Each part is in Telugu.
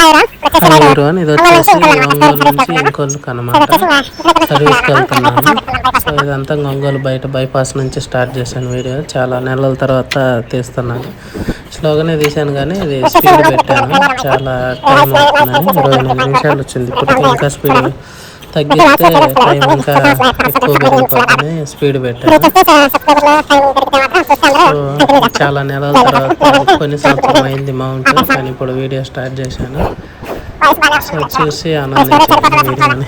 హాయ్ ఎవరివన్, ఇది వచ్చేసి ఒంగోలు నుంచి ఇంకోళ్ళకి అనమాట. సర్వీస్కి వెళ్తున్నాను. సో ఇదంతా ఒంగోలు బయట బైపాస్ నుంచి స్టార్ట్ చేశాను వీడియో. చాలా నెలల తర్వాత తీస్తున్నాను. స్లోగానే తీశాను కానీ ఇది స్పీడ్ పెట్టాను. చాలా టైం అవుతుందని 28 నిమిషాలు వచ్చింది. ఇప్పటికి ఇంకా స్పీడ్ తగ్గిస్తే టైం ఇంకా ఎక్కువ పెరిగిపోతుంది. స్పీడ్ పెట్టాను. సో చాలా నెలల తర్వాత కొన్ని సంవత్సరం అయింది మౌంట్, కానీ ఇప్పుడు వీడియో స్టార్ట్ చేశాను. సో చూసి ఆనందించండి వీడియోని.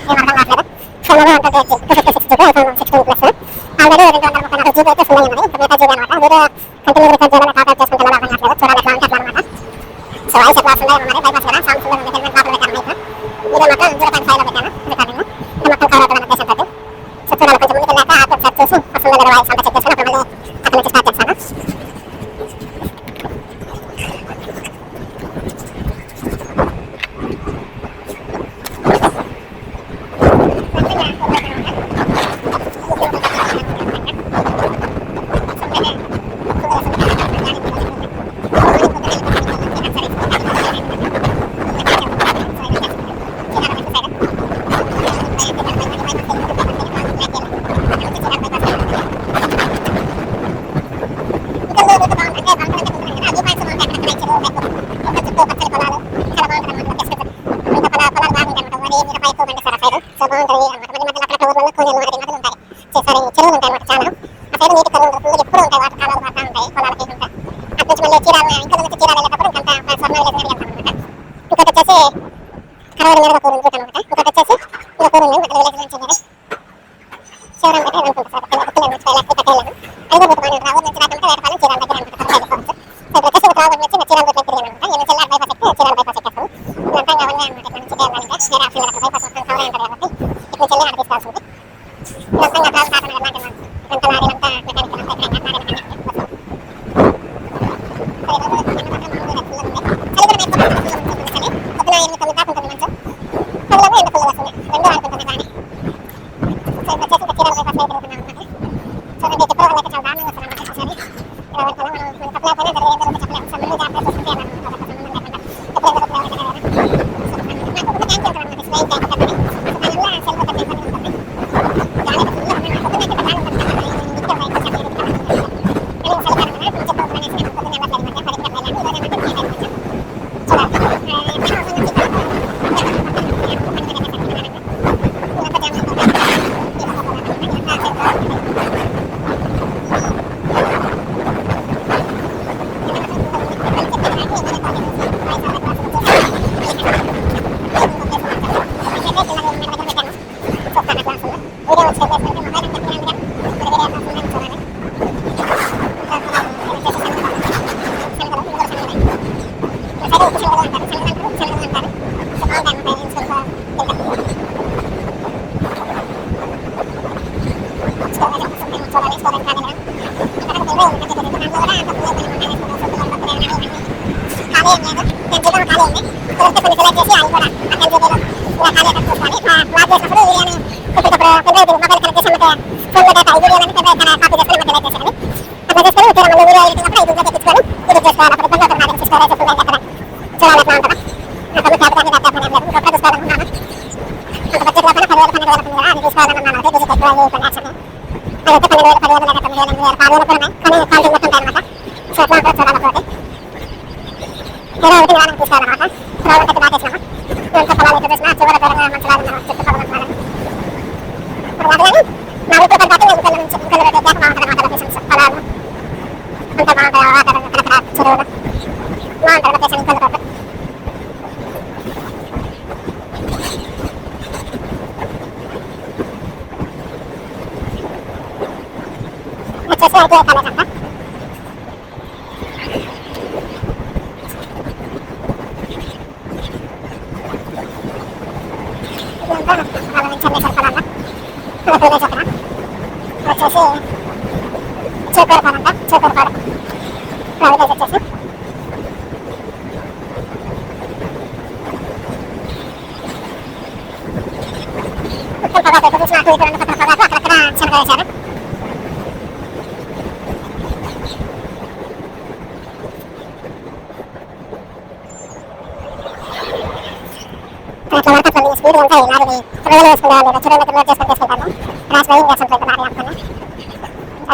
అట్లా వరకు అట్లా స్పీడ్ ఉంటాయి లారీ రోజులు వేసుకుంటారు చూడండి లోడ్ చేసుకొని తీసుకుంటాను క్రాష్ డ్రైవింగ్ చేస్తుంటారు లారీ అనుకున్నా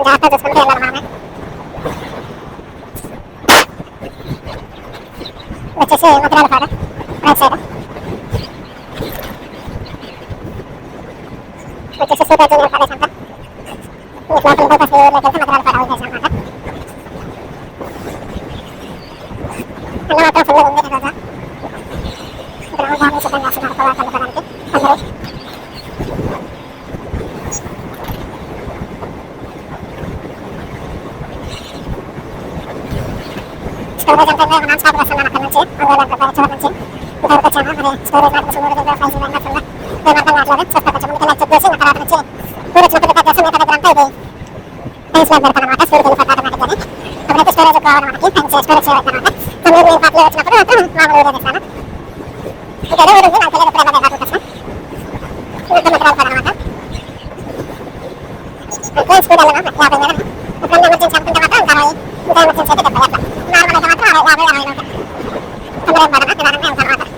జాగ్రత్త చూసుకుంటూ వెళ్ళాలి మనం వచ్చేసి మధురాల పాడ రైట్ సైడ్ వచ్చేసి సూపర్ జూనియర్ కాలేజ్ అంతా లోపల బైపాస్ ఊర్లోకి వెళ్తే మధురాల పాడ అవుతాయి అన్నమాట అన్న మాత్రం ఫుల్ ఉంది కదా ఇక్కడ బాగా సిద్ధంగా వస్తున్నారు పొలాలు కలుపుకోవడానికి అందరూ స్టోరేజ్ అంటే నాన్ స్టాప్ వస్తున్నాను అక్కడ నుంచి చివరి నుంచి ఇంతవరకు వచ్చాను మరి స్టోరేజ్ నాకు 3 GB 5 GB అన్నట్టు ఏం అర్థం కావట్లేదు చూస్తా కొంచెం ముందుకు చెక్ చేసి అక్కడ నుంచి ఊరు వచ్చినప్పుడు కట్ చేస్తాం మిగతా దగ్గర అంతా ఇది టైమ్స్ లో పెడతాను అనమాట స్పీడ్ వెళ్ళిపోతుంది ఆటోమేటిక్గానే అప్పుడైతే స్టోరేజ్ కావాలి మనకి స్టోరేజ్ సేవ్ అవుతుంది అనమాట తొమ్మిది నేను పార్టీలో వచ్చినప్పుడు మాత్రం మామూలు ఊరు వేస్తాను ఇక్కడ ఊరు ఉంది నాకు తెలియదు ఎప్పుడు అదే కాదు కోసం ఇంత మధ్యలో అనమాట ఎక్కువ స్పీడ్ వెళ్ళను 50 వెళ్ళను ఎప్పుడన్నా ఎమర్జెన్సీ అనుకుంటే మాత్రం 40 ఇంకా ఎమర్జెన్సీ అయితే 70 అట్లా నార్మల్ అయితే మాత్రం 50 60 ఉంటాయి తొందర ఏం పడనా నిదానంగా ఉంటాను అనమాట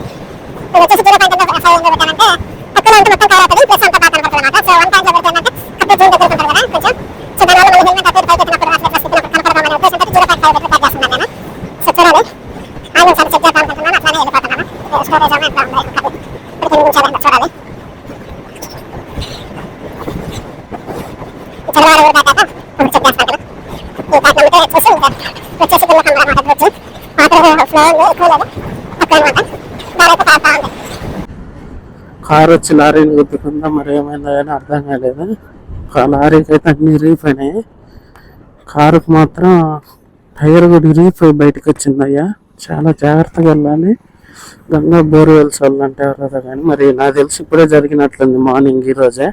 నేను వచ్చేసి 0.5 పెట్టానంటే తక్కువ ఉంటే మొత్తం కవర్ అవుతుంది ప్లస్ అంతా బాగా కనపడుతుంది అనమాట సో 1 పాయింట్లో పెడితే అప్పుడు జూన్ దగ్గర ఉంటారు కదా కొంచెం సో దానివల్ల మనం హెల్మెట్ అటు పై పెట్టినప్పుడు కనపడదామనే ఉద్దేశంతో 0.5 పెట్టి ట్యాగ్ చేస్తున్నాను నేను సో చూడాలి ఆల్రెడీ సార్ చెక్ చేద్దాం అనుకుంటున్నాను అట్లానే వెళ్ళిపోతున్నాను స్టోరేజ్ ఏమో ఎట్లా ఉంది ఇప్పుడు నిమిషాలు చూడాలి చదవాలి ఊరు దాటాక ఇప్పుడు చెక్ చేస్తాను కదా ఈ ప్యాక్ నమ్మితే చూసి వచ్చేసి కింద కమరా మాట వచ్చి వాటర్ ఫ్లో ఎక్కువ లేదు తక్కువ అనమాట దారైతే పారుతా ఉంది కారు వచ్చి లారీని గుద్దుకుందా మరి ఏమైందో అని అర్థం కాలేదు లారీకి అయితే అన్ని ఇరిగిపోయినాయి కారుకు మాత్రం టైర్ కూడా ఇరిగిపోయి బయటకు వచ్చిందయ్యా చాలా జాగ్రత్తగా వెళ్ళాలి గంగా బోర్వెల్స్ వాళ్ళంటే ఎవరో కానీ మరి నాకు తెలిసి ఇప్పుడే జరిగినట్లుంది మార్నింగ్ ఈరోజే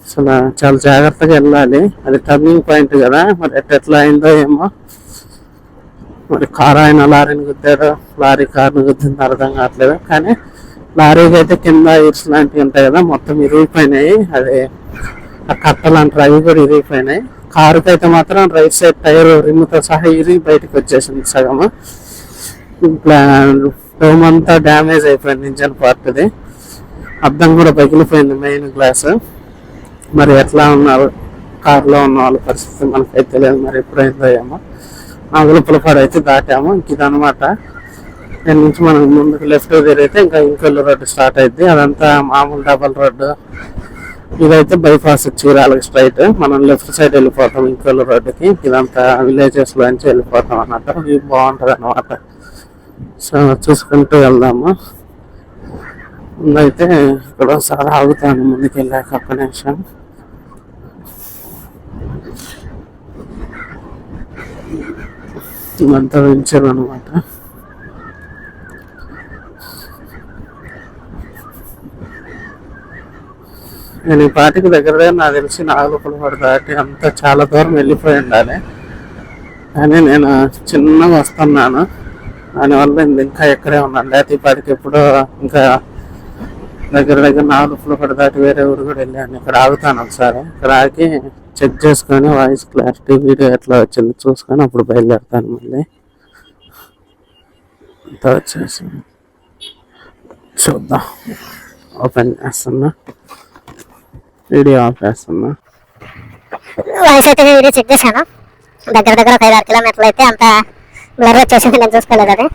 అసలు చాలా జాగ్రత్తగా వెళ్ళాలి అది టర్నింగ్ పాయింట్ కదా మరి ఎట్లా అయిందో ఏమో మరి కారు ఆయన లారీని గుద్దాడు లారీ కారుని గుద్దింది అర్థం కావట్లేదు కానీ లారీకి అయితే కింద ఇర్స్ లాంటివి ఉంటాయి కదా మొత్తం ఇరిగిపోయినాయి అదే ఆ కట్టలు అంటారు అవి కూడా ఇరిగిపోయినాయి కారుకి అయితే మాత్రం రైట్ సైడ్ టైర్ రిమ్తో సహా ఇరిగి బయటకు వచ్చేసింది సగము డోమ్ అంతా డ్యామేజ్ అయిపోయింది ఇంజన్ పార్ట్ది అద్దం కూడా పగిలిపోయింది మెయిన్ గ్లాస్ మరి ఎట్లా ఉన్నారు కారులో ఉన్న వాళ్ళ పరిస్థితి మనకైతే తెలియదు మరి ఎప్పుడైందో ఏమో నాగులపులపాడు అయితే దాటాము ఇంక ఇదనమాట దాని నుంచి మనం ముందుకు లెఫ్ట్ తిరిగితే ఇంకా ఇంకొల్లు రోడ్డు స్టార్ట్ అయింది అదంతా మామూలు డబల్ రోడ్డు ఇదైతే బైపాస్ చీరాలకు స్ట్రైట్ మనం లెఫ్ట్ సైడ్ వెళ్ళిపోతాం ఇంకొల్లు రోడ్డుకి ఇదంతా విలేజెస్ లోంచి వెళ్ళిపోతాం అన్నమాట ఇది బాగుంటుంది అన్నమాట సో చూసుకుంటూ వెళ్దాము ముందైతే ఇక్కడ ఒకసారి ఆగుతాను ముందుకు వెళ్ళాక ఒక్క నిమిషం ఇదంతా వెంచర్ అనమాట నేను ఈ పాటికి దగ్గర నాకు తెలిసి నాగులపులపాడు దాటి అంతా చాలా దూరం వెళ్ళిపోయి ఉండాలి కానీ నేను చిన్నగా వస్తున్నాను దానివల్ల ఇంకా ఎక్కడే ఉన్నాను లేకపోతే ఈ పాటికి ఎప్పుడో ఇంకా దగ్గర నాగులపులపాడు దాటి వేరే ఊరు కూడా వెళ్ళాను ఇక్కడ ఆగుతాను ఒకసారి ఇక్కడ ఆగి చెక్ చేసుకొని వాయిస్ క్లారిటీ వీడియో ఎట్లా వచ్చింది చూసుకొని అప్పుడు బయలుదేరుతాను మళ్ళీ అంతా వచ్చేసి చూద్దాం ఓపెన్ చేస్తున్నా వీడియో ఆఫ్ చేస్తున్నా వాయిస్ అయితే వీడియో చెక్ చేశాను దగ్గర ఒక 5-6 కిలోమీటర్లు అయితే అంత బ్లర్ వచ్చేసింది నేను చూసుకోలేదు అది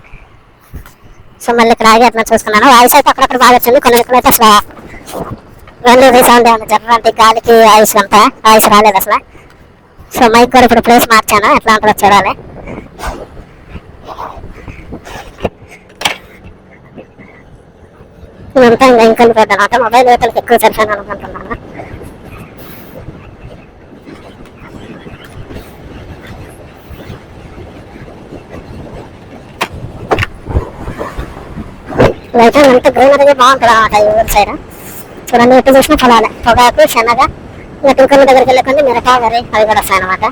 సో మళ్ళీ ఇక్కడ ఆగి అట్లా చూసుకున్నాను వాయిస్ అయితే అక్కడక్కడ బాగా వచ్చింది కొన్ని అయితే అసలు రెండు రీసౌండ్ ఏమన్నా జర్రంటే గాలికి వాయిస్ రాలేదు అసలు సో మైక్ కూడా ఇప్పుడు ప్లేస్ మార్చాను ఎట్లా ఉంటుందో చూడాలి ఇదంతా ఇంకా ఇంకొన్ని పెట్టాను మొబైల్ యువతలకు ఎక్కువ సరిపోయాను అనుకుంటున్నాను అయితే అంత గ్రీనరీ బాగుంటుంది అన్నమాట ఈ ఊరి సైడ్ చూడండి ఎటు చూసినా పొలాలే పొగాకు శనగ ఇంకా టీకల దగ్గరికి వెళ్ళకుండా మిరప వరి అవి కూడా వస్తాయి అనమాట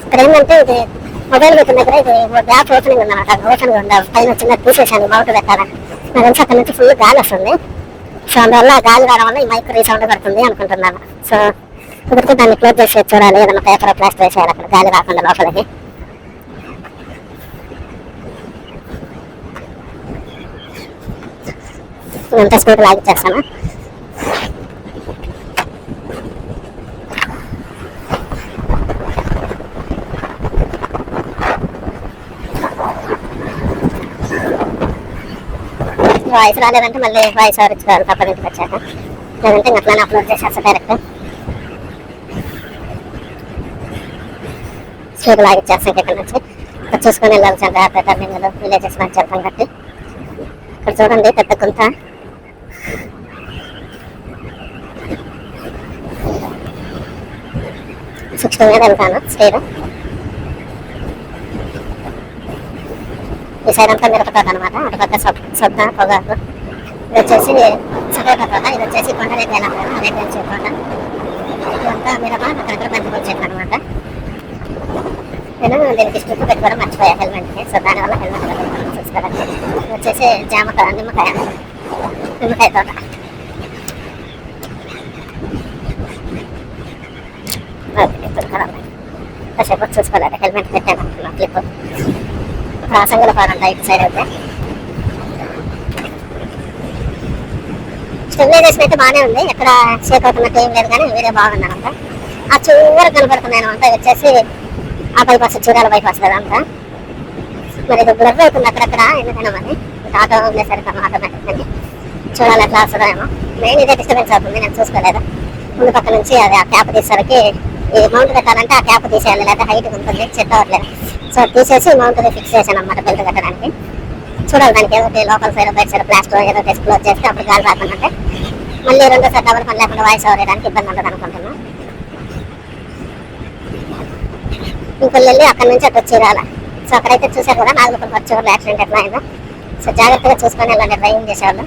ఇక్కడ ఏంటంటే ఇది మొబైల్ పెట్టిన దగ్గర ఇది గ్యాప్ ఓపెనింగ్ ఉందన్నమాట ఓపెన్గా ఉండదు పైన చిన్న తీసేసాను మౌంట్ పెట్టాలని నాకు తెలిసి అక్కడ నుంచి ఫుల్ గాలి వస్తుంది సో అందువల్ల గాలి రావడం వల్ల ఈ మైక్ రీసౌండ్ పడుతుంది అనుకుంటున్నాను సో కుదిరితే దాన్ని క్లోజ్ చేసి చూడాలి ఏదైనా పేపర్ ప్లాస్టర్ వేసేయాలి అక్కడ గాలి రాకుండా లోపలికి అంతా స్కూటర్ లాగిచ్చేస్తాను. వాయిస్ రాలేదంటే మళ్ళీ వాయిస్ ఓవర్ ఇచ్చుకోవాలి తప్పదు ఇంటికి వచ్చాక, లేదంటే అట్లానే అప్లోడ్ చేసేస్తా డైరెక్ట్. స్పీడ్ లాగిచ్చేస్తాం ఇక్కడ నుంచి. ఇక్కడ చూసుకొని వెళ్ళాలి చాలా జాగ్రత్త. టర్నింగ్లో విలేజెస్ నుంచి వెళ్తాం కాబట్టి. ఇక్కడ చూడండి పెద్ద గుంత. సిక్స్టీ మీద వెళ్తాను స్పీడ్. ఈ సైడ్ అంతా మిరప తోట అనమాట, అటు పక్క సొద్ద పొగాకు. ఇది వచ్చేసి సపోటా తోట, ఇది వచ్చేసి కొండ రేపు ఎలా రేపు తోట. ఇదంతా మిరప, అక్కడ బంతిపూల చెట్లు అనమాట. నేను దీనికి స్టిక్ పెట్టుకోవడం మర్చిపోయా హెల్మెట్కి, సో దానివల్ల హెల్మెట్ చూసుకోవాలి. ఇది వచ్చేసి నిమ్మకాయ తోట. కాసేపు చూసుకోలేదు, హెల్మెట్ పెట్టాను అనుకున్నా క్లిప్. రాసంగుల పాడంట ఇటు సైడ్ అయితే. స్టెబిలైజేషన్ అయితే బాగానే ఉంది, ఎక్కడ షేక్ అవుతున్నట్టు ఏం లేదు, కానీ వీడియో బాగుందనంట. ఆ చివరికి కనపడుతున్నాను అంతా వచ్చేసి ఆ బైపాస్, చూడాలి బైపాస్ కదా అంతా. మరి ఇది బ్లర్ అవుతుంది అక్కడక్కడ, ఎందుకైనా మరి ఆటో ఉండేసరికి ఆటోమేటిక్ అని చూడాలి ఎట్లా వస్తుందో ఏమో. మెయిన్ ఇదే డిస్టర్బెన్స్ అవుతుంది, నేను చూసుకోలేదు. ముందు పక్క నుంచి అది ఆ క్యాప్ తీసేసరికి ఈ మౌంట్ పెట్టాలంటే ఆ క్యాప్ తీసేయాలి, లేదా హైట్ ఉంటుంది సెట్ అవ్వట్లేదు. సో తీసేసి మౌంట్ ఫిక్స్ చేశాను అన్నమాట బెల్ట్ కట్టడానికి. చూడాలి దానికి ఏదో లోకల్ సైడ్ బయట సైడ్ ప్లాస్టర్ ఏదో క్లోజ్ చేస్తే అప్పుడు గాలి రాకుందంటే మళ్ళీ రెండోసారి డబల్ పని లేకుండా వాయిస్ ఓవర్ వేయడానికి ఇబ్బంది ఉంటుంది అనుకుంటున్నాను. ఇంకొల్లు వెళ్ళి అక్కడ నుంచి అటు వచ్చేయాలి. సో అక్కడైతే చూసారు కదా నాలుగు వచ్చేవాళ్ళు యాక్సిడెంట్ ఎట్లా అయిందో. సో జాగ్రత్తగా చూసుకొని వెళ్ళండి డ్రైవింగ్ చేసేవాళ్ళు.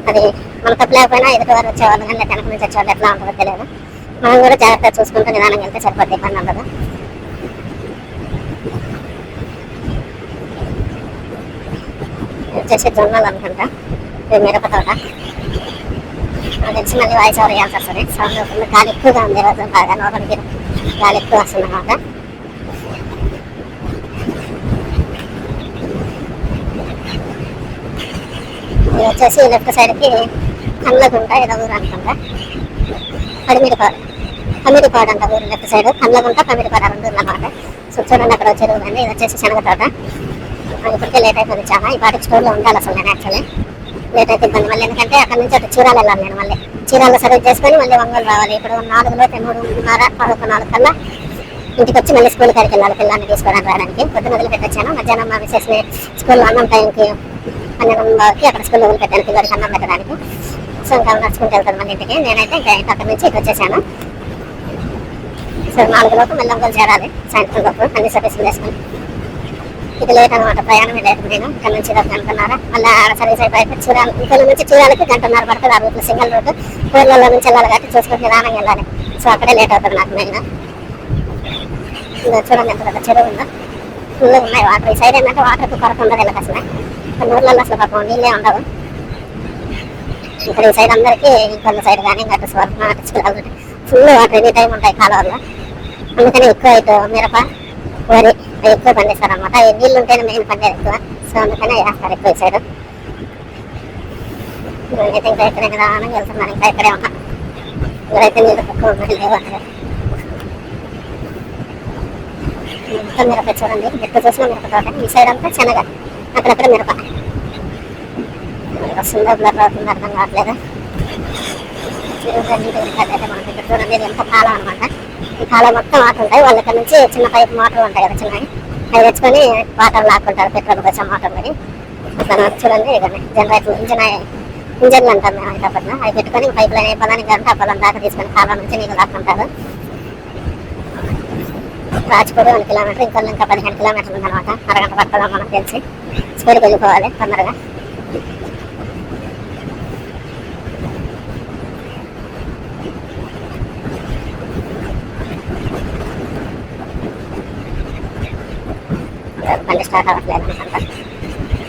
అది మన తప్పు లేకపోయినా ఎదుటి వారు వచ్చేవాళ్ళు కానీ వెనక నుంచి వచ్చేవాళ్ళు ఎట్లా ఉంటుందో తెలియదు. మనం కూడా జాగ్రత్తగా చూసుకుంటూ నిదానంగా వెళ్తే సరిపోతే ఇబ్బంది ఉండదు. వచ్చేసి జొన్నలు అనుకుంటా, మిరప తోట. అది వచ్చి మళ్ళీ వాయిస్ ఓవర్ వేయాల్సి వస్తుంది. సౌండ్ అవుతుంది, గాలి ఎక్కువగా ఉంది రోజు, బాగా లోపలికి గాలి ఎక్కువ వస్తుంది అన్నమాట. ఇది వచ్చేసి లెఫ్ట్ సైడ్కి కళ్ళగుంట ఏదో ఊరు అనుకుంటా, కమిడిపాడు అంట ఊరు లెఫ్ట్ సైడ్. కళ్ళగుంట కమిడిపాడు రెండు అన్నమాట. సో చూడండి అక్కడ చెరువు ఉంది. ఇది వచ్చేసి శనగ తోట. ఇప్పటికే లేట్ అయిపోయింది చాలా, ఈ పాటికి స్టోర్లో ఉండాలి అసలు నేను యాక్చువల్లీ. లేట్ అయితే ఇబ్బంది మళ్ళీ, ఎందుకంటే అక్కడ నుంచి అటు చీరాలు వెళ్ళాలి నేను. మళ్ళీ చీరాల్లో సర్వీస్ చేసుకొని మళ్ళీ ఒంగోలు రావాలి. ఇప్పుడు 4 3:30 11 కల్లా ఇంటికి వచ్చి మళ్ళీ స్కూల్ కాడికి వెళ్ళాలి పిల్లల్ని తీసుకోవడానికి రావడానికి. పొద్దున వదిలిపెట్టొచ్చాను, మధ్యాహ్నం మా మిసెస్ని స్కూల్లో అన్నం టైంకి 12:30కి అక్కడ స్కూల్లో వదిలిపెట్టాను పిల్లలకి అన్నం పెట్టడానికి. సో ఇంకా నడుచుకుంటూ వెళ్తాను మళ్ళీ ఇంటికి. నేనైతే ఇంకా అక్కడి నుంచి ఇటు వచ్చేసాను. సో 4 లోపు మళ్ళీ ఒంగోలు చేరాలి, సాయంత్రం లోపు అన్ని సర్వీసులు చేసుకుని. ఇది లేట్ అనమాట, ప్రయాణమే లేట్. నేను ఇక్కడ నుంచి 1:30 మళ్ళీ ఆడ సర్వీస్ అయిపోయి చూడాలి. ఇక్కడ నుంచి చూడాలకి 1:30 పడుతుంది. ఆ రూట్లో సింగిల్ రూట్, ఊర్లలో నుంచి వెళ్ళాలి కాబట్టి చూసుకుంటే నిదానంగా వెళ్ళాలి. సో అక్కడే లేట్ అవుతుంది నాకు మెయిన్. చూడండి ఎంత పెద్ద చెరువు ఉందో, ఫుల్ ఉన్నాయి వాటర్. ఈ సైడ్ ఏంటంటే వాటర్కి కొరత ఉండదు వీళ్ళకి అసలు. కొన్ని ఊర్లలో అసలు పాపం నీళ్ళే ఉండవు. ఇక్కడ ఈ సైడ్ అందరికీ ఇంకొన్ని సైడ్ కానీ అటు స్వర్ణ ఫుల్ వాటర్ ఎనీ టైం ఉంటాయి కాలువల్లో. అందుకని ఎక్కువ ఇటు మిరప వరి ఎక్కువ పండిస్తారు అనమాట. నీళ్ళు ఉంటేనే మెయిన్ పండేది ఎక్కువ. సో అందుకనే వేస్తారు ఎక్కువ ఈ సైడ్. నేనైతే ఇంకా ఇక్కడే నిదానంగా వెళ్తున్నాను, ఇంకా ఇక్కడే ఉన్నా. ఇక్కడైతే నీళ్ళు తక్కువ ఉన్నాయి, లేవు అక్కడ. మొత్తం మిరప చూడండి, ఎక్కడ చూసినా మిరప తోట. ఈ సైడ్ అంతా శనగ, అక్కడక్కడ మిరప. వస్తుందో బ్లర్ అవుతుందో అర్థం కావట్లేదు. మనకి ఇక్కడ చూడండి, ఇది ఎంత కాలం అనమాట. ఈ కాలం మొత్తం వాటర్ ఉంటాయి. వాళ్ళ ఇక్కడ నుంచి చిన్న పైపు మోటార్లు ఉంటాయి కదా చిన్నవి, అవి తెచ్చుకొని వాటర్ లాక్కుంటారు, పెట్రోల్ కోసం మోటార్ అని. అట్లా చూడండి ఇక జనరేటర్ ఇంజన్లు అంటారు మేము అయినప్పట్లో. అవి పెట్టుకొని పైప్ లైన్ పొలానికి గంట పొలం దాకా తీసుకొని కాలం నుంచి నీళ్ళు లాక్కుంటారు. రాజపూడి 1 కిలోమీటర్, ఇంకా 15 కిలోమీటర్లు ఉందన్నమాట. అరగంట పడుతుందా మనకు తెలిసి. స్పీడ్కి వెళ్ళిపోవాలి తొందరగా. బండి స్టార్ట్ అవ్వట్లేదు అనుకుంటా.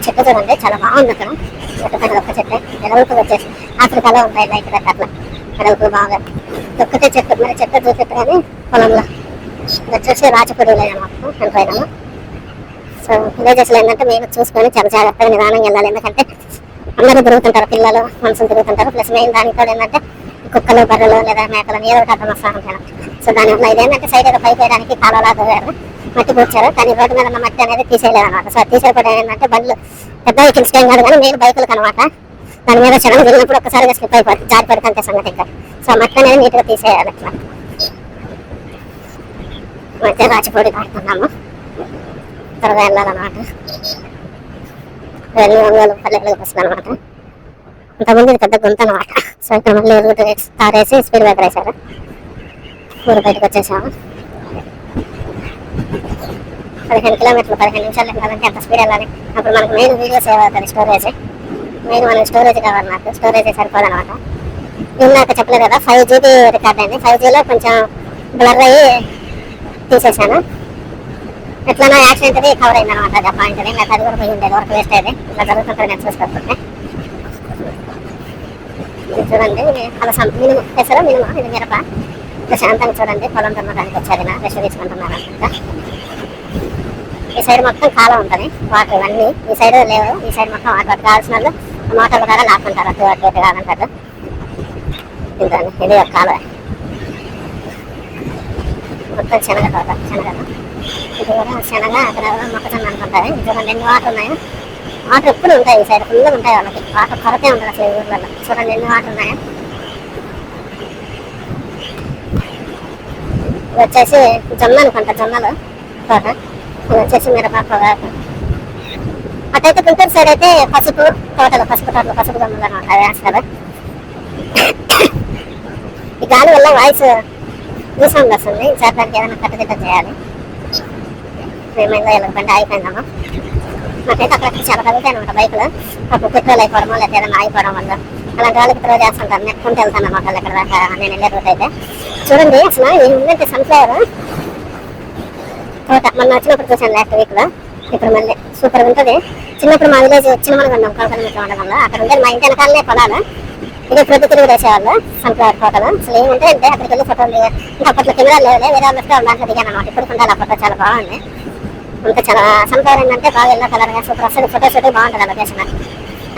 చెట్టు చూడండి చాలా బాగుంది అక్కడ. చెట్టు పైన ఒక్క చెట్టు ఎడవుకు వచ్చేసి ఆఫ్రికాలో ఉంటాయి లైట్ గా అట్లా ఎడవుకు బాగా ఒక్కటే చెట్టు. మరి చెట్టు చూపెట్టు కానీ పొలంలో వచ్చేసి రాచపూడి లేదన్నమాట చనిపోయినాము. సో విలేజెస్లో ఏంటంటే మేము చూసుకొని చాలా జాగ్రత్తగా నిదానంగా వెళ్ళాలి. ఎందుకంటే అందరూ తిరుగుతుంటారు, పిల్లలు మనుషులు తిరుగుతుంటారు. ప్లస్ మెయిన్ దానికి కూడా ఏంటంటే కుక్కలు బర్రెలు లేదా మేకలు ఏదో ఒకటి అర్థం వస్తూ ఉంటాను. సో దానివల్ల ఇదేంటంటే సైడ్ ఏదో పైకి వేయడానికి కాలువలా తవ్వారు, మట్టి కూర్చారు. కానీ రోడ్డు మీద ఉన్న మట్టి అనేది తీసేయలేదు అనమాట. సో తీసేయడం ఏంటంటే బండ్లు పెద్ద వెహికల్స్ ఏం కాదు కానీ మెయిన్ బైకులకు అనమాట. దాని మీద చడం వెళ్ళినప్పుడు ఒక్కసారిగా స్లిప్ అయిపోతుంది, జారి పడుతుంటే సంగతి ఇంకా. సో మట్టి అనేది నీట్గా తీసేయాలి. అట్లా మధ్య రాచిపొడి కాడుతున్నాము, త్వరగా వెళ్ళాలన్నమాట. వెళ్ళి ఒంగోలు పల్లెలకు వస్తుంది అనమాట. ఇంతకుముందు ఇది పెద్ద గుంత అనమాట. సో ఇక్కడ మళ్ళీ రూట్ తారేసి స్పీడ్ బ్రేకర్ వేశారు. ఊరు బయటకు వచ్చేసాము. 15 కిలోమీటర్లు 15 నిమిషాలు వెళ్ళాలంటే ఎంత స్పీడ్ వెళ్ళాలి. అప్పుడు మనకు మెయిన్ వీడియో సేవ్ అవుతుంది, స్టోరేజ్. మెయిన్ మనకి స్టోరేజ్ కావాలి, నాకు స్టోరేజ్ సరిపోదు అనమాట. ఇందాక చెప్పలేదు కదా 5 GB రికార్డ్ అయింది. 5Gలో కొంచెం బ్లర్ అయ్యి తీసేసాను. ఎట్లన్నా యాక్సిడెంట్ అది కవర్ అయింది అనమాట. అది పాయింట్ అది ఇంకా అది కూడా పోయి ఉండేది, వరకు వేస్ట్ అయ్యేది. ఇట్లా జరుగుతుంటుంది నేను చూసుకుంటుంటే. చూడండి అలా మినిమం వేసారో మినిమం ఇది మిరప ప్రశాంతంగా చూడండి. పొలం తినడానికి వచ్చారు, రెస్ట్ తీసుకుంటున్నారు అనమాట. ఈ సైడ్ మొత్తం కాలం ఉంటుంది, వాటర్ ఇవన్నీ ఈ సైడ్ లేవు. ఈ సైడ్ మొత్తం వాటర్ కావాల్సిన వాళ్ళు మోటార్ల ద్వారా లాక్కుంటారు, అటు అటు ఇటు కాదంటారు. ఇది ఒక కాలువ మొత్తం శనగ తోట, శనగలు. ఇది కూడా శనగ, అక్కడ మొక్కజొన్న అనుకుంటారు. ఇది చూడండి ఎన్ని వాటర్ ఉన్నాయో. వాటర్ ఎప్పుడు ఉంటాయి ఈ సైడ్, ఫుల్గా ఉంటాయి వాళ్ళకి. వాటర్ కొరతే ఉంటుంది అసలు ఈ ఊర్లలో. చూడండి ఎన్ని వాటర్ ఉన్నాయో. ఇది వచ్చేసి జొన్న అనుకుంటా, జొన్నలు తోట. ఇది వచ్చేసి మిరప, పొగాకు. అటైతే గుంటూరు సైడ్ అయితే పసుపు తోటలు, పసుపు తోటలు, పసుపు గమ్ములు అనమాట వేస్తారు. ఈ గాలి వల్ల వాయిస్ రీసౌండ్ వస్తుంది. ఈసారి దానికి ఏదైనా కట్టుదిట్ట చేయాలి. ఏమైందో ఇలా బండి ఆగిపోయిందమ్మా. నాకైతే అక్కడ చాలా తగ్గుతాయి అనమాట బైకులు. అప్పుడు పెట్రోల్ అయిపోవడమో లేకపోతే ఏదైనా ఆగిపోవడం వల్ల అలాంటి వాళ్ళకి త్రో చేస్తుంటారు. నెక్కుంటూ వెళ్తాను అన్నమాట ఎక్కడ దాకా నేను వెళ్ళే రూట్ అయితే. చూడండి అసలు ఇది ఉందంటే సన్ఫ్లవర్ తోట. మొన్న వచ్చినప్పుడు చూసాను లాస్ట్ వీక్లో. ఇప్పుడు మళ్ళీ సూపర్గా ఉంటుంది. చిన్నప్పుడు మా విలేజ్ చిన్నమనగా ఉన్నాం, కొలకల ఉండడం వల్ల అక్కడ ఉండేది. మా ఇంటి వెనకాలనే పొలాలు. ఇది ప్రతి తిరుగు వేసేవాళ్ళు సన్ఫ్లవర్ తోటలు. అసలు ఏముంటే అంటే అక్కడికి వెళ్ళి ఫోటోలు ఇంకా అప్పట్లో కెమెరాలు లేవులే, వేరే వాళ్ళతో దాంట్లో దిగాను అనమాట. ఇప్పుడు ఉండాలి ఆ ఫోటో, చాలా బాగుంది. అంత చాలా సన్ఫ్లవర్ ఏంటంటే బాగా ఎల్లో కలర్గా సూపర్ వస్తుంది. ఫోటో షూటింగ్ బాగుంటుంది ఆ లొకేషన్.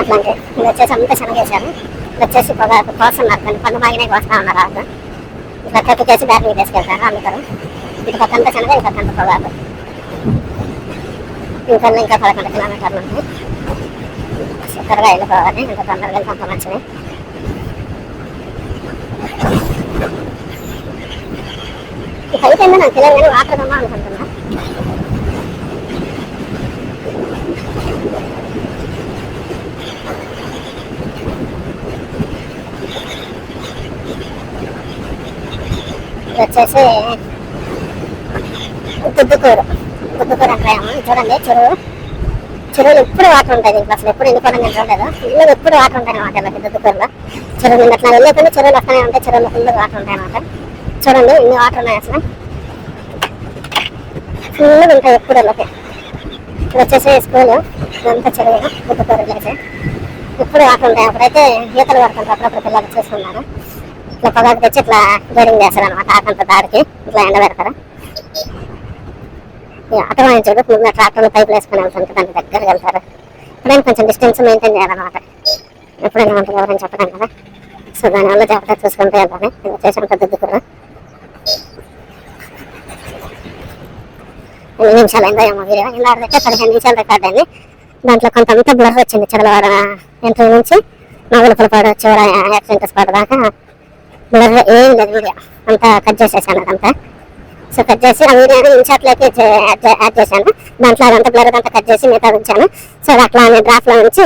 అట్లాంటి ఇది వచ్చేసి అంతా శనగేశారు. ఇది వచ్చేసి పొగాకు కోస్తున్నారు, దాన్ని పండు మాగినే కోస్తా ఉన్నారు వాళ్ళు. ఇట్లా కట్టు చేసి బ్యాగ్ మీద తీసుకెళ్తారు అమ్ముతారు. ఇటు పక్కంతా శనగ, ఇటు పక్కంతా పొగాకు. ఇంకా 11 కిలోమీటర్లు ఉంది. త్వరగా వెళ్ళిపోవాలి, ఇంకా తొందరగా వెళ్తే అంత మంచిది. ఈ హైట్ ఏందో నాకు తెలియదు కానీ వాటర్ దమ్మా అనుకుంటున్నా. వచ్చేసి దుద్దుకూరు అంటారేమో. చూడండి చెరువులు ఎప్పుడు వాటర్ ఉంటాయి దీంట్లో. అసలు ఎప్పుడు ఎండిపోవడం నేను చూడలేదు. ఇల్లు ఎప్పుడు వాటర్ ఉంటాయి అనమాట ఇలా దుద్దుకూరులో. చెరువులు అట్లా వెళ్ళేకుండా చెరువులు వస్తూనే ఉంటాయి. చెరువులు ఫుల్ వాటర్ ఉంటాయి అనమాట. చూడండి ఇన్ని వాటర్ ఉన్నాయి అసలు, ఫుల్గా ఉంటాయి ఎప్పుడు వెళ్ళకి. ఇది వచ్చేసి స్కూలు, ఇదంతా చెరువు దుద్దుకూరు లేసి ఎప్పుడు వాటర్ ఉంటాయి. అప్పుడైతే ఈతలు పడుతుంటారు, అప్పుడప్పుడు పిల్లలు చూస్తున్నారు. ఇట్లా పొగాకు తెచ్చి ఇట్లా గేరింగ్ చేస్తారు అనమాట. ఆకంత దాడికి ఇట్లా ఎండ పెడతారు. అటవాయించాడు ముందు ట్రాక్టర్లు పైపులు వేసుకొని వెళ్తుంటే దానికి దగ్గరకి వెళ్తారు. ఎప్పుడైనా కొంచెం డిస్టెన్స్ మెయింటైన్ చేయాలన్నమాట. ఎప్పుడైనా ఉంటుంది ఎవరైనా చెప్పడం కదా. సో దానివల్ల జాగ్రత్త చూసుకుంటూ వెళ్తాను. ఇది వచ్చేసి అంత దుద్దుకూరు. 8 నిమిషాలు అయిందో ఏమో వీడియో. ఇలా అయితే 15 నిమిషాలు రికార్డ్ అయింది. దాంట్లో కొంత బ్లర్ వచ్చింది. చదలవాడ ఎంట్రీ నుంచి నాగులపలపాడు చివర యాక్సిడెంట్ స్పాట్ దాకా బ్లర్ ఏం లేదు. వీడియో అంతా కట్ చేసేసాను అదంతా. సో కట్ చేసి ఆ వీడియోని ఇన్షాట్లోకి యాడ్ చేశాను. దాంట్లో అదంతా బ్లర్ అంతా కట్ చేసి మిగతా ఉంచాను. సో అట్లా నేను డ్రాఫ్ట్లో నుంచి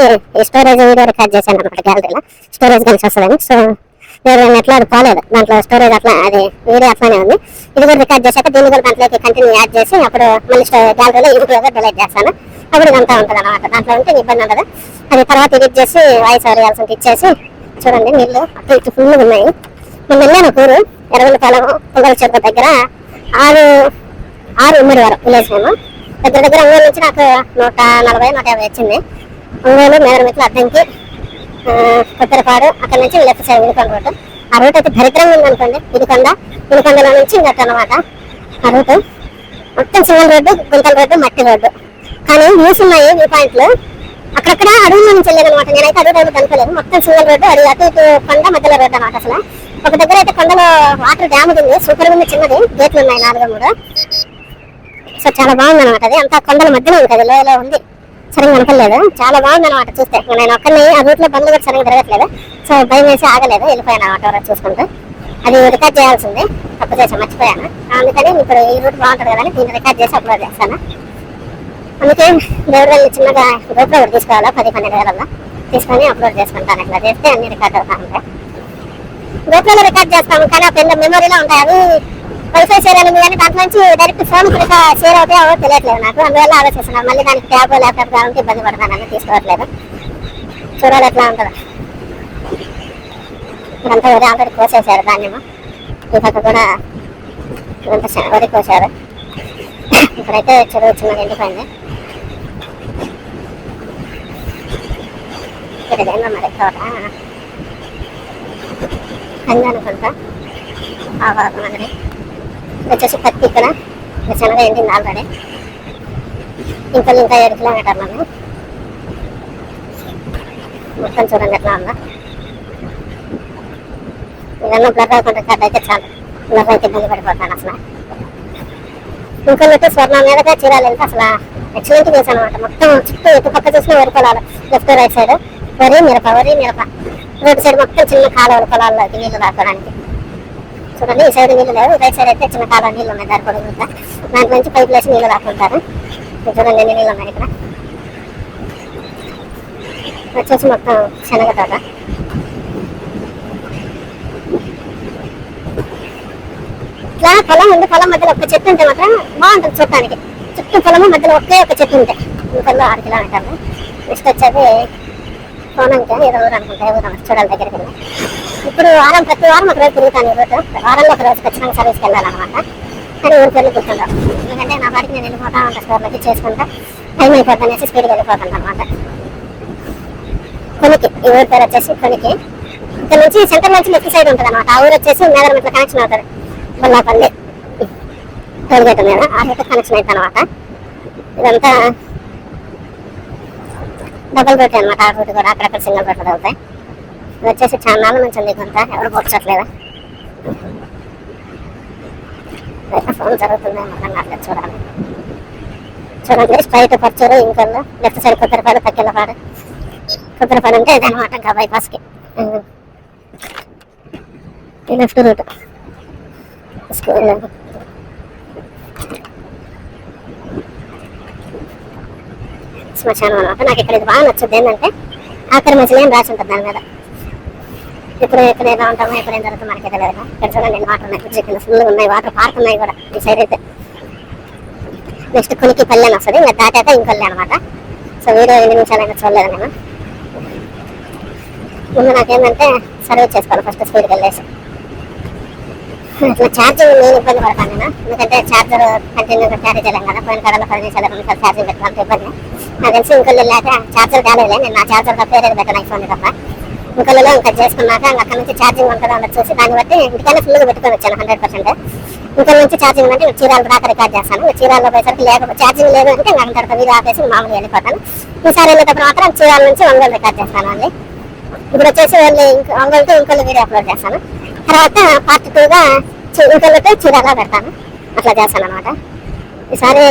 స్టోరేజ్ వీడియో రికార్డ్ చేశాను అనమాట. గ్యాలరీలో స్టోరేజ్ కలిసి వస్తుందని. సో వేరే నెట్లో అది పోలేదు, దాంట్లో స్టోరేజ్ అట్లా అది వీడియో అట్లానే ఉంది. ఇది కూడా రికార్డ్ చేశాక దీన్ని కూడా దాంట్లోకి కంటిన్యూ యాడ్ చేసి అప్పుడు మళ్ళీ గ్యాలరీలో యూట్యూబ్లో డిలీట్ చేస్తాను. అప్పుడు ఇదంతా ఉంటుంది అనమాట. దాంట్లో ఉంటే ఇబ్బంది ఉండదు. అది తర్వాత ఎడిట్ చేసి వాయిస్ ఓవర్ చేయాల్సి ఇచ్చేసి చూడండి నీళ్ళు అటు ఇటు ఫుల్గా ఉన్నాయి. నేను వెళ్ళాను కూరు ఎర్రగొండపాలెం పొగల చెరుకు దగ్గర 6 ఉమ్మడి వారం విలేజ్ మేము. దగ్గర ఒంగోలు నుంచి నాకు 140-150 వచ్చింది. ఒంగోలు మేదరమిట్లు అద్దంకి కొత్తరపాడు అక్కడ నుంచి లెఫ్ట్ సైడ్ వినుకొండ రోడ్డు. ఆ రూట్ అయితే దరిద్రంగా ఉందనుకోండి. వినుకొండలో నుంచి ఇంకట్టు అనమాట. ఆ రూటు మొత్తం సింగల్ రోడ్డు, గుంతల రోడ్డు, మట్టి రోడ్డు. కానీ వ్యూస్ ఉన్నాయి, వ్యూ పాయింట్లు అక్కడక్కడ అడవుల నుంచి వెళ్ళేది అనమాట. నేనైతే అడవి టైం కనుకోలేదు, మొత్తం సింగల్ రోడ్డు, అది అటు ఇటు కొండ మధ్యలో రోడ్డు అనమాట. అసలు ఒక దగ్గర అయితే కొండలో వాటర్ డ్యామ్ ఉంది, సూపర్ ఉంది, చిన్నది, గేట్లు ఉన్నాయి 4-3. సో చాలా బాగుంది అనమాట. అది అంతా కొండల మధ్యలో ఉంటుంది, లోయలో ఉంది, సరిగ్గా కనపడలేదు. చాలా బాగుంది అనమాట చూస్తే. నేను ఒక్కరిని ఆ రూట్ లో బండ్లు కూడా సరిగ్గా తిరగట్లేదు, సో భయం వేసి ఆగలేదు, వెళ్ళిపోయాను అనమాట ఎవరో చూసుకుంటూ. అది రికార్డ్ చేయాల్సింది, తప్పు చేసి మర్చిపోయాను. అందుకని ఇప్పుడు ఈ రూట్ బాగుంటుంది కదా అని దీన్ని రికార్డ్ చేసి అప్లోడ్ చేస్తాను. అందుకే దేవుడు వెళ్ళి చిన్నగా GoPro ఒకటి తీసుకోవాలా 10-12 వేలలో తీసుకొని అప్లోడ్ చేసుకుంటాను. ఇట్లా చేస్తే అన్ని రికార్డ్ అవుతా ఉంటాయి. GoProలో రికార్డ్ చేస్తాము కానీ ఆ పెద్ద మెమరీలో ఉంటాయి. అవి వైఫై షేర్ అయింది కానీ దాంట్లో నుంచి డైరెక్ట్ ఫోన్ షేర్ అవుతాయో తెలియట్లేదు నాకు. అందువల్ల ఆలోచిస్తున్నాను, మళ్ళీ దానికి ట్యాబ్ ల్యాప్టాప్ కావాలంటే ఇబ్బంది పడతానని తీసుకోవట్లేదు. చూడాలి ఎట్లా ఉంటుందో. ఇదంతా వరి ఆల్రెడీ కోసేసారు, ధాన్యము ఈ పక్క కూడా ఇదంతా వరి కోసారు. ఇప్పుడైతే చెరువు చిన్నగా ఎండిపోయింది. ఇదేమో మరి తోట కంది అనుకుంటా, ఆవాకు మనది వచ్చేసి పత్తి. ఇక్కడ శనగ ఎండింది ఆల్రెడీ. ఇంకా 7 కిలోమీటర్లు మొత్తం చూడండి ఎట్లా ఉందా. ఇవన్నీ బ్లర్ అవ్వకుండా కట్ అయితే చాలు, బ్లర్ అయితే ఇబ్బంది పడిపోతాను అసలు. ఇంకొకటి స్వర్ణ మీదగా చీరాలు వెళ్తే అసలు ఎక్సలెంట్ చేశాను అనమాట. మొత్తం చుట్టూ ఎటు పక్క చూసిన వరి పొలాలు, లెఫ్ట్ రైట్ సైడ్ వరి మిరప రోడ్డు సైడ్ మొత్తం చిన్న కాలువలు పొలాల్లోకి నీళ్లు రాకోవడానికి. చూడండి ఈ సైడ్ నీళ్ళు లేవు, రైట్ సైడ్ అయితే చిన్న కాలువ నీళ్ళు ఉన్నాయి, దాని పొడుగు దాంట్లో నుంచి పైపు వేసి నీళ్ళు రాకుంటారు. చూడండి ఎన్ని నీళ్ళు ఉన్నాయి ఇక్కడ. వచ్చేసి మొత్తం శనగ తోట. ఇట్లా పొలం ఉంది, పొలం మధ్యలో ఒక చెట్టు ఉంటే మాత్రం బాగుంటుంది చూడటానికి. చుట్టూ పొలము మధ్యలో ఒకే ఒక చెట్టు ఉంటాయి. ఇంకా 6 కిలోమీటర్లు. నెక్స్ట్ వచ్చేది కోనంక ఏదో ఊరు అనుకుంటా, చూడాలి దగ్గరికి వెళ్ళి. ఇప్పుడు ప్రతి వారం ఒక రోజు తిరుగుతాను. ఈ రూట్ వారంలో ఒక రోజు ఖచ్చితంగా సర్వీస్కి వెళ్ళాలన్నమాట. కానీ ఊరి పేర్లు గుర్తుండవు, ఎందుకంటే నా వాటికి నేను వెళ్ళిపోతా ఉంటాను, స్టోర్లోకి చేసుకుంటా, టైం అయిపోతా అనేసి స్పీడ్గా వెళ్ళిపోతాను అనమాట. కొనికి ఈ ఊరి పేరు వచ్చేసి కొనికి. ఇక్కడ నుంచి సెంటర్ నుంచి లెఫ్ట్ సైడ్ ఉంటుంది అనమాట. ఆ ఊరు వచ్చేసి మేదరమెట్ల కనెక్షన్ అవుతుంది, బొల్లాపల్లి టోల్గేట్ మీద ఆ రూట్ కనెక్షన్ అవుతుంది అనమాట. ఇదంతా డబుల్ రోడ్ అనమాట. ఆ రూట్ కూడా అక్కడక్కడ సింగిల్ రోడ్లు అవుతాయి. ఇది వచ్చేసి చాలా నాళ్ళ నుంచి ఉంది, కొంత ఎవరు పోర్చట్లేదు. ఫోన్ జరుగుతుంది అన్నట్లేదు, చూడాలి. చూడండి straight Parchuru, Inkollu left side Kottarapadu, Takkellapadu. Kottarapadu అంటే ఇదనమాట ఇంకా బైపాస్కి లెఫ్ట్ రూట్. స్కూల్ శ్మశానం అనమాట. నాకు ఇక్కడ ఇది బాగా నచ్చుద్ది, ఏంటంటే ఆఖరి మధ్యలో ఏం రాసి ఉంటుంది దాని మీద. ఇప్పుడు ఎక్కడ ఎలా ఉంటామో ఎక్కడ ఏం జరుగుతుందో మనకి తెలియదు. ఇక్కడ చూడండి వాటర్ ఉన్నాయి, బ్రిడ్జ్ కింద ఫుల్గా ఉన్నాయి, వాటర్ పార్క్ ఉన్నాయి కూడా ఈ సైడ్ అయితే. నెక్స్ట్ కొనికి పల్లె అని వస్తుంది, ఇంకా దాటాక ఇంకొల్లి అనమాట. సో వీడియో 8 నిమిషాలైనా చూడలేదు నేను. ముందు నాకేంటంటే సర్వీస్ చేసుకోవాలి ఫస్ట్ స్పీడ్కి వెళ్ళేసి. ఇట్లా ఛార్జింగ్ నేను ఇబ్బంది పడతాను నేను, ఎందుకంటే ఛార్జర్ కంటిన్యూగా క్యారీ చేయలేం కదా. పోయిన కాలంలో 10 నిమిషాలు 2 నిమిషాలు ఛార్జింగ్ పెట్టుకుంటే ఇబ్బంది. నాకు తెలిసి ఇంకొల్లి వెళ్ళాక ఛార్జర్ కాలేదు, నేను నా ఛార్జర్ తప్ప వేరేది పెట్టాను ఐఫోన్ తప్ప. ఇంకొల్లిలో ఇంకా చేసుకున్నాక అక్కడ నుంచి ఛార్జింగ్ ఉంటుందో అన్నది చూసి దాన్ని బట్టి ఇంటికైనా ఫుల్గా పెట్టుకొని వచ్చాను 100%. ఇంకొక నుంచి ఛార్జింగ్ అంటే చీరాలు దాకా రికార్డ్ చేస్తాను. చీరాల్లో పోయేసరికి లేకపోతే ఛార్జింగ్ లేదు అంటే ఇంకా అంటారు వీడియో ఆపేసి మామూలుగా వెళ్ళిపోతాను. ఈసారి వెళ్ళేటప్పుడు మాత్రం చీరాల నుంచి ఒంగోలు రికార్డ్ చేస్తాను అండి. ఇప్పుడు వచ్చేసి ఒంగోలుతో ఇంకొల్లి వీడియో అప్లోడ్ చేస్తాను. తర్వాత పార్ట్ 2గా ఇంకొల్లితో చీరాలా పెడతాను, అట్లా చేస్తాను అనమాట. ఈసారి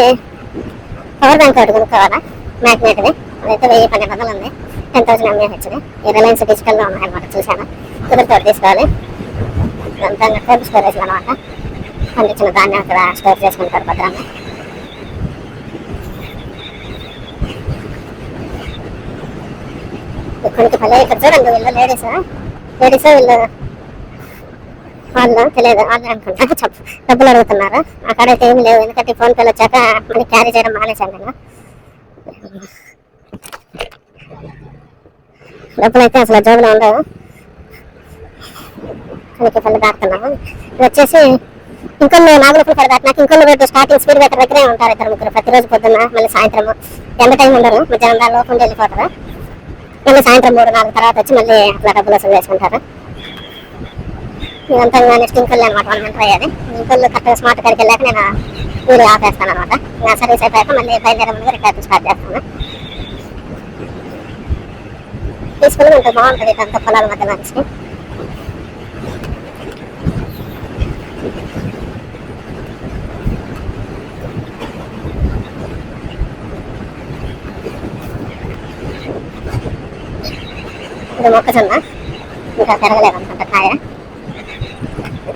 పవర్ బ్యాంక్ ఒకటి కొనుక్కోవాలా, మ్యాగ్నెట్ది. అదైతే 1000-1200 ఉంది, 10,000 mAh. ఈ రిలయన్స్ డిజిటల్లో ఉన్నాయన్నమాట, చూశాను. కుదురుతో తీసుకోవాలి. ఇదంతా కోల్డ్ స్టోరేజ్ అనమాట. పండించిన ధాన్యం అక్కడ స్టోర్ చేసుకుంటారు భద్రంగా. ఇక్కడికి పల్లె ఇక్కడ చూడండి, వీళ్ళు లేడీస్ వీళ్ళు వాళ్ళు తెలియదు వాళ్ళు అనుకుంటా డబ్బులు అడుగుతున్నారు. అక్కడైతే ఏమి లేవు, ఎందుకంటే ఫోన్ పేలు వచ్చాక మళ్ళీ క్యారీ చేయడం మానేశాను నేను. డబ్బులు అయితే అసలు జోబులో ఉండవు. కనికి పల్లె దాటుతున్నాము. ఇది వచ్చేసి ఇంకొన్ని నాగులపల్లి పడి దాటినాక ఇంకొన్ని రోడ్డు స్టార్టింగ్ స్పీడ్ బ్రేకర్ దగ్గరే ఉంటారు 2-3 ప్రతిరోజు పొద్దున్న, మళ్ళీ సాయంత్రము. ఎంత టైం ఉండరు, మధ్యాహ్నం లోపల వెళ్ళిపోతారు. మళ్ళీ సాయంత్రం 3-4 తర్వాత వచ్చి మళ్ళీ అట్లా డబ్బులు వసూలు చేసుకుంటారు. ఇదంతా నెక్స్ట్ ఇంకొల్లి అనమాట 1 గంట అయ్యేది. ఇంకొల్లు కరెక్ట్గా స్మార్ట్ కాడికి వెళ్ళాక నేను వీడియో ఆపేస్తాను అనమాట. నా సర్వీస్ అయిపోయాక మళ్ళీ బయలుదేరే ముందుగా రికార్డింగ్ స్టార్ట్ చేస్తాను. పీస్ఫుల్గా ఉంటుంది, బాగుంటుంది ఇదంతా పొలాల మధ్య నుంచి. ఇది మొక్కజొన్న ఇంకా పెరగలేదు అనుకుంటా కాయ.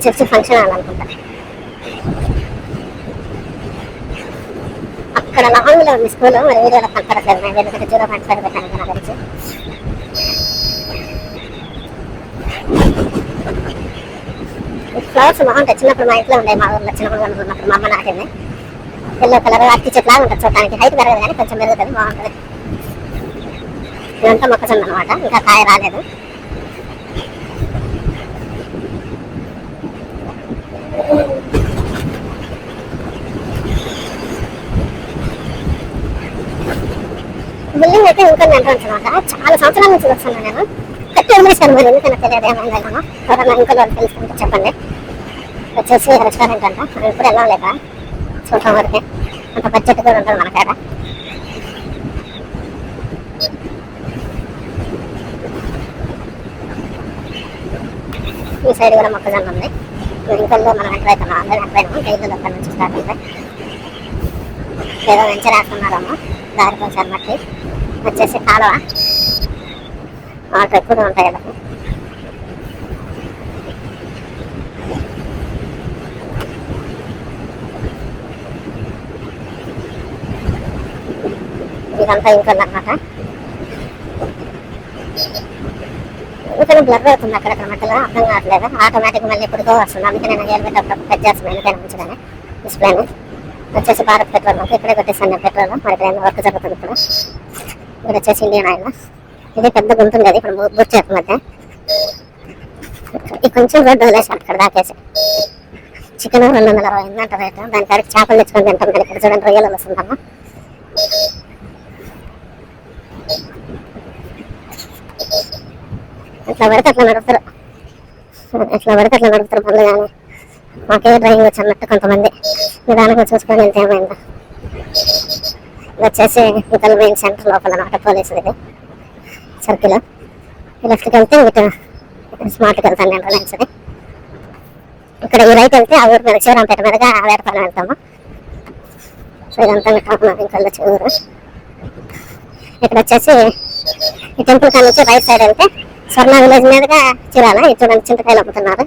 చర్చి ఫంక్షన్ హాల్ అనుకుంటా. అక్కడ లాంగ్ లో ఉంది స్కూల్, మరి వీడియోలో కనపడట్లేదు నాకు, ఎందుకంటే 0.5 పెట్టాను నా గురించి. ఫ్లవర్స్ బాగుంటాయి, చిన్నప్పుడు మా ఇంట్లో ఉండే, మా ఊళ్ళో చిన్నప్పుడు ఉన్నప్పుడు మా అమ్మ నాటింది. ఎల్లో కలర్ అట్టి చెట్లా ఉంటుంది చూడటానికి, హైట్ పెరగదు కానీ కొంచెం పెరుగుతుంది, బాగుంటుంది. ఇదంతా మొక్కజొన్న అనమాట, ఇంకా కాయ రాలేదు. బిల్డింగ్ అయితే ఇంకొన్ని ఎంట్రన్స్ అనమాట. చాలా సంవత్సరాల నుంచి వస్తున్నాను నేను, కట్టి వదిలేసాను, మరి ఎందుకన్నా తెలియదు ఏమైందేమో. ఎవరన్నా ఇంకో వాళ్ళు తెలుసుకుంటే చెప్పండి. వచ్చేసి రెస్టారెంట్ అంట, మనం ఇప్పుడు వెళ్ళలేక చూడటం వరకే, అంత బడ్జెట్ కూడా ఉంటుంది మన కాడ. ఈ సైడ్ కూడా మొక్కజొన్న ఉంది. ఇంకొల్లో మనం ఎంటర్ అవుతున్నాం, అందరూ ఎంటర్ అయినాము. గైడ్లు అక్కడ నుంచి స్టార్ట్ అవుతాయి. ఏదో వెంచర్ వేస్తున్నారమ్మా, దారి కొంచెం మట్టి. వచ్చేసి కాలువ, వాటర్ ఎక్కువగా ఉంటాయి కదా. ఇదంతా ఇంకొంది అనమాట. ఎందుకని బ్లర్ అవుతుంది అక్కడక్కడ మధ్యలో, అర్థం కావట్లేదు. ఆటోమేటిక్ మళ్ళీ ఎప్పుడుకో వస్తుంది, అందుకే నేను వెళ్ళేటప్పుడు కట్ చేస్తున్నాను ఎందుకైనా మంచిదని డిస్ప్లేని. వచ్చేసి భారత్ పెట్రోల్ బంక్, ఇక్కడే కొట్టేసాను నేను పెట్రోల్, మరి ఇక్కడ వర్క్ జరుగుతుంది. ఇప్పుడు ఇక్కడ వచ్చేసి ఇండియన్ ఆయిల్. ఇది పెద్ద గుంటుంది, అది ఇప్పుడు బుర్చేప మధ్య. ఇది కొంచెం రోడ్డు వదిలేసాను ఇక్కడ దాకేసి. చికెన్ 220 ఉందంట రేటు, దాని కాడికి చేపలు తెచ్చుకొని తింటాం. కానీ ఇక్కడ చూడండి రొయ్యలు వస్తుందమ్మా. ఎట్లా పడితే అట్లా నడుపుతారు, బండ్లు కానీ. మాకే డ్రైవింగ్ వచ్చి అన్నట్టు కొంతమంది నిదానంగా చూసుకొని వెళ్తే ఏమైందా. ఇది వచ్చేసి ఇతల మెయిన్ సెంటర్ లోపల అనమాట, పోలీసు ఇది సర్కిల్. లెఫ్ట్కి వెళ్తే ఇటు స్మార్ట్కి వెళ్తాను నేను, రిలయన్స్ అది. ఇక్కడ ఈ రైట్ వెళ్తే ఆ ఊరు మీద శివరాంపేట మీదుగా వేటపాలెం వెళ్తాము. సో ఇదంతా ఇంకా ఊరు. ఇక్కడ వచ్చేసి ఈ టెంపుల్ కాడ నుంచి రైట్ సైడ్ వెళ్తే స్వర్ణ విలేజ్ మీదుగా చిరాల. ఇది చూడండి, చింతకాయలు అమ్ముతున్నారు.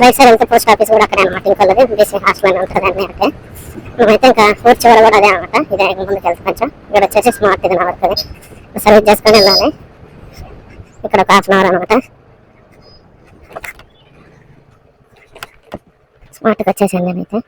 రైట్ సైడ్ వెళ్తే పోస్ట్ ఆఫీస్ కూడా అక్కడే అనమాట, ఇంకొకది బీసీ హాస్టల్ అని ఉంటుంది అన్నీ అక్కడే. మేమైతే ఇంకా ఊరు చివరి కూడా అదే అనమాట, ఇదే ముందుకు వెళ్తే కొంచెం. ఇక్కడ వచ్చేసి స్మార్ట్ ఇది నా వరకు సర్వీస్ చేసుకొని వెళ్ళాలి. ఇక్కడ ఒక 1/2 అవర్ అనమాట. స్మార్ట్కి వచ్చేసాను నేనైతే.